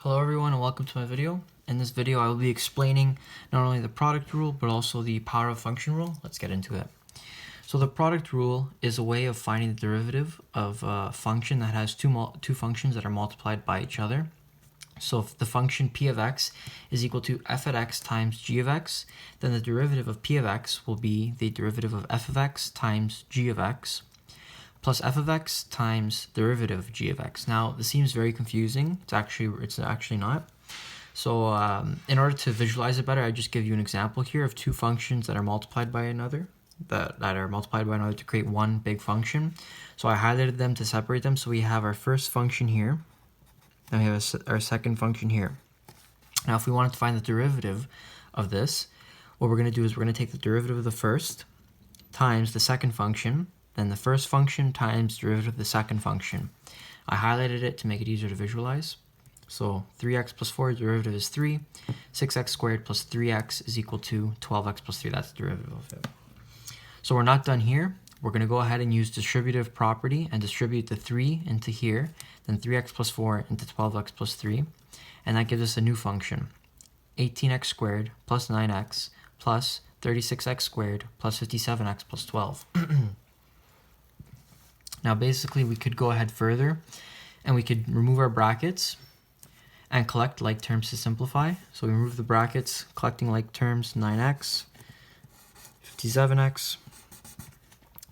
Hello everyone and welcome to my video. In this video I will be explaining not only the product rule but also the power of function rule. Let's get into it. So the product rule is a way of finding the derivative of a function that has two functions that are multiplied by each other. So if the function p of x is equal to f of x times g of x, then the derivative of p of x will be the derivative of f of x times g of x plus f of x times derivative of g of x. Now, this seems very confusing. It's actually not. So in order to visualize it better, I just give you an example here of two functions that are multiplied by another, that are multiplied by another to create one big function. So I highlighted them to separate them. So we have our first function here, and we have our second function here. Now, if we wanted to find the derivative of this, what we're going to do is we're going to take the derivative of the first times the second function, then the first function times derivative of the second function. I highlighted it to make it easier to visualize. So 3x plus 4, derivative is 3. 6x squared plus 3x is equal to 12x plus 3. That's the derivative of it. So we're not done here. We're going to go ahead and use distributive property and distribute the 3 into here, then 3x plus 4 into 12x plus 3. And that gives us a new function, 18x squared plus 9x plus 36x squared plus 57x plus 12. Now basically we could go ahead further and we could remove our brackets and collect like terms to simplify. So we remove the brackets, collecting like terms, 9x, 57x,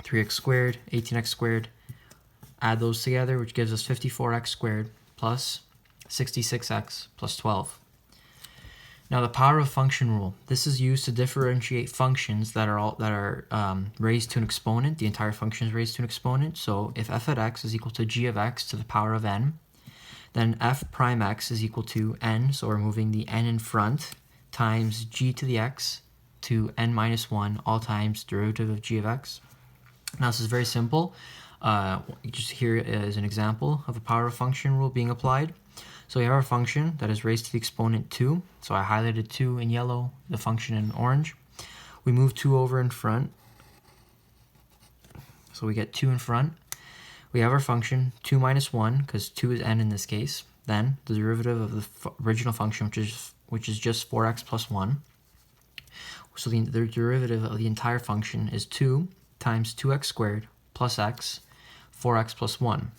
3x squared, 18x squared. Add those together, which gives us 54x squared plus 66x plus 12. Now the power of function rule. This is used to differentiate functions that are raised to an exponent. The entire function is raised to an exponent. So if f of x is equal to g of x to the power of n, then f prime x is equal to n, so we're moving the n in front, times g to the x to n minus 1, all times derivative of g of x. Now this is very simple. Just here is an example of a power of function rule being applied. So we have our function that is raised to the exponent 2. So I highlighted 2 in yellow, the function in orange. We move 2 over in front. So we get 2 in front. We have our function 2 minus 1, because 2 is n in this case. Then the derivative of the original function, which is just 4x plus 1. So the derivative of the entire function is 2 times 2x squared plus x, 4x plus 1.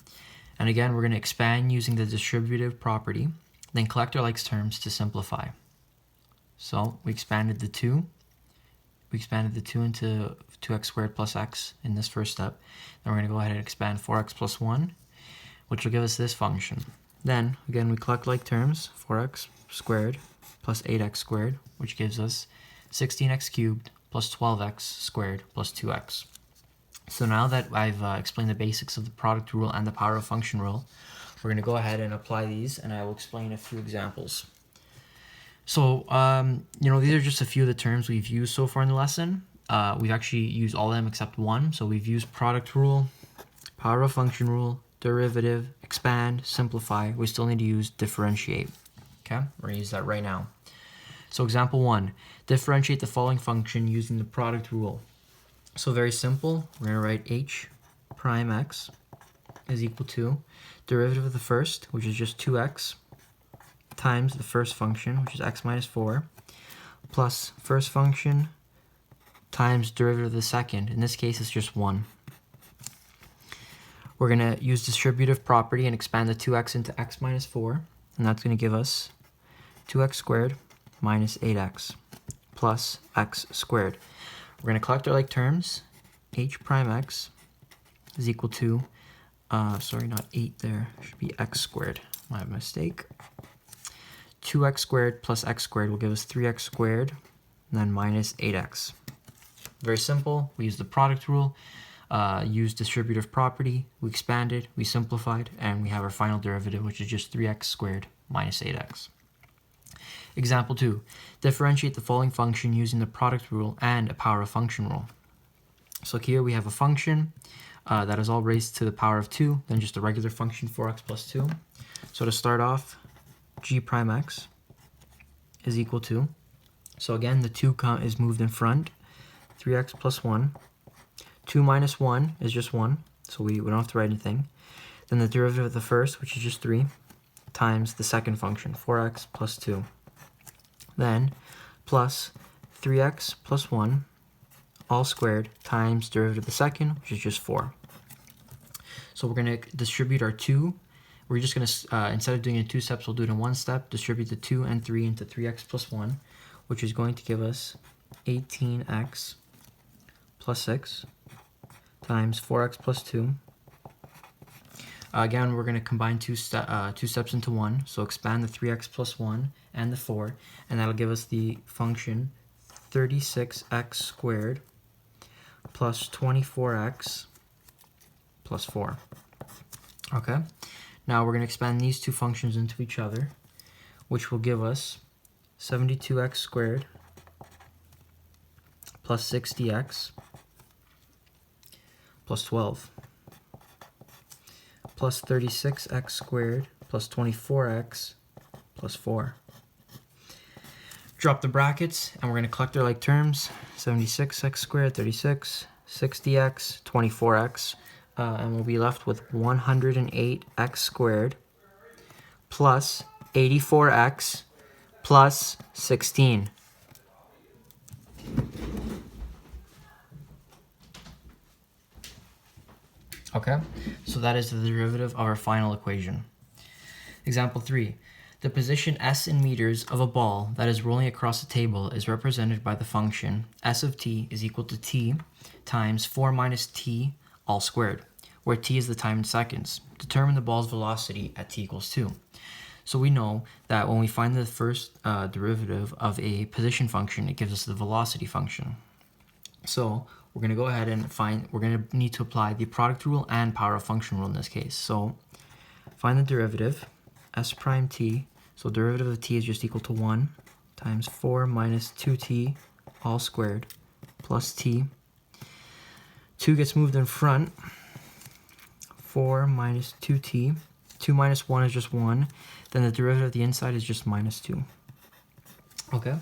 And again, we're going to expand using the distributive property, then collect our likes terms to simplify. So we expanded the 2. We expanded the 2 into 2x squared plus x in this first step. Then we're going to go ahead and expand 4x plus 1, which will give us this function. Then, again, we collect like terms, 4x squared plus 8x squared, which gives us 16x cubed plus 12x squared plus 2x. So now that I've explained the basics of the product rule and the power of function rule, we're going to go ahead and apply these, and I will explain a few examples. So, these are just a few of the terms we've used so far in the lesson. We've actually used all of them except one. So we've used product rule, power of function rule, derivative, expand, simplify. We still need to use differentiate. Okay, we're going to use that right now. So example 1, differentiate the following function using the product rule. So very simple, we're going to write h prime x is equal to derivative of the first, which is just 2x, times the first function, which is x minus 4, plus first function times derivative of the second. In this case, it's just 1. We're going to use distributive property and expand the 2x into x minus 4, and that's going to give us 2x squared minus 8x plus x squared. We're going to collect our like terms. H prime x is equal to, sorry, not 8 there, it should be x squared. My mistake. 2x squared plus x squared will give us 3x squared, and then minus 8x. Very simple. We use the product rule, use distributive property, we expanded, we simplified, and we have our final derivative, which is just 3x squared minus 8x. Example 2, differentiate the following function using the product rule and a power of function rule. So here we have a function that is all raised to the power of 2, then just a regular function 4x plus 2. So to start off, g prime x is equal to, so again the 2 is moved in front, 3x plus 1. 2 minus 1 is just 1, so we don't have to write anything. Then the derivative of the first, which is just 3, times the second function, 4x plus 2. Then plus 3x plus 1 all squared times derivative of the second, which is just 4. So we're going to distribute our 2. We're just going to, instead of doing it in 2 steps, we'll do it in 1 step. Distribute the 2 and 3 into 3x plus 1, which is going to give us 18x plus 6 times 4x plus 2. Again, we're going to combine two steps into 1. So expand the 3x plus 1 and the 4, and that'll give us the function 36x squared plus 24x plus 4. Okay, now we're going to expand these two functions into each other, which will give us 72x squared plus 60x plus 12 plus 36x squared plus 24x plus 4. Drop the brackets, and we're going to collect their like terms. 76x squared, 36, 60x, 24x, and we'll be left with 108x squared plus 84x plus 16. Okay, so that is the derivative of our final equation. Example 3. The position s in meters of a ball that is rolling across the table is represented by the function s of t is equal to t times 4 minus t all squared, where t is the time in seconds. Determine the ball's velocity at t equals 2. So we know that when we find the first derivative of a position function, it gives us the velocity function. So we're going to go ahead and we're going to need to apply the product rule and power of function rule in this case. So find the derivative, s prime t. So derivative of t is just equal to 1 times 4 minus 2t all squared plus t. 2 gets moved in front. 4 minus 2t. 2 minus 1 is just 1. Then the derivative of the inside is just minus 2. Okay.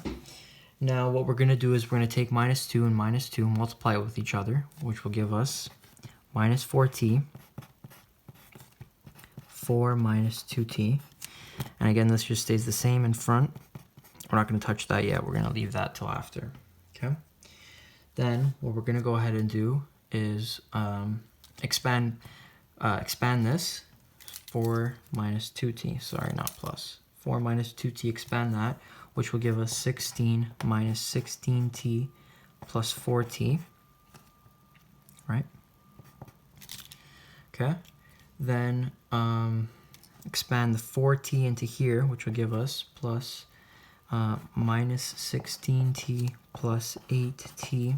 Now what we're going to do is we're going to take minus 2 and minus 2 and multiply it with each other, which will give us minus 4t. 4 minus 2t. And again, this just stays the same in front. We're not going to touch that yet. We're going to leave that till after. Okay. Then what we're going to go ahead and do is expand this. 4 minus 2t. Sorry, not plus. 4 minus 2t. Expand that, which will give us 16 minus 16t plus 4t. Right? Okay. Then expand the 4t into here, which will give us plus minus 16t plus 8t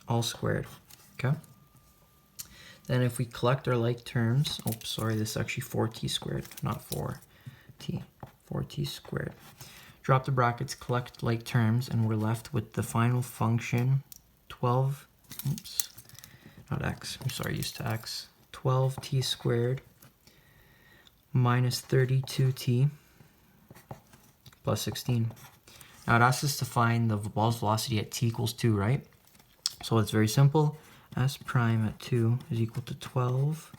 all squared. Okay. Then if we collect our like terms, oops, sorry, this is actually 4t squared, not 4t. 4t squared. Drop the brackets, collect like terms, and we're left with the final function 12, oops, not x, I'm sorry, used to x, 12t squared minus 32t plus 16. Now it asks us to find the ball's velocity at t equals 2, right? So it's very simple. S prime at 2 is equal to 12,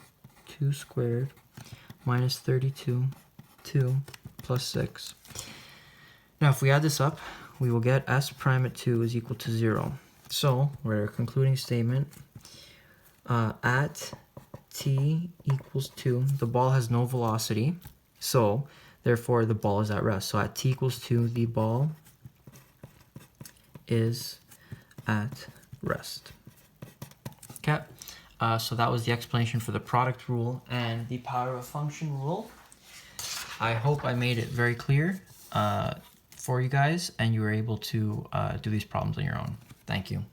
2 squared minus 32, 2 plus 6. Now if we add this up, we will get S prime at 2 is equal to 0. So we're concluding statement. At t equals 2, the ball has no velocity, so therefore the ball is at rest. So at t equals 2, the ball is at rest. Okay, so that was the explanation for the product rule and the power of function rule. I hope I made it very clear for you guys and you were able to do these problems on your own. Thank you.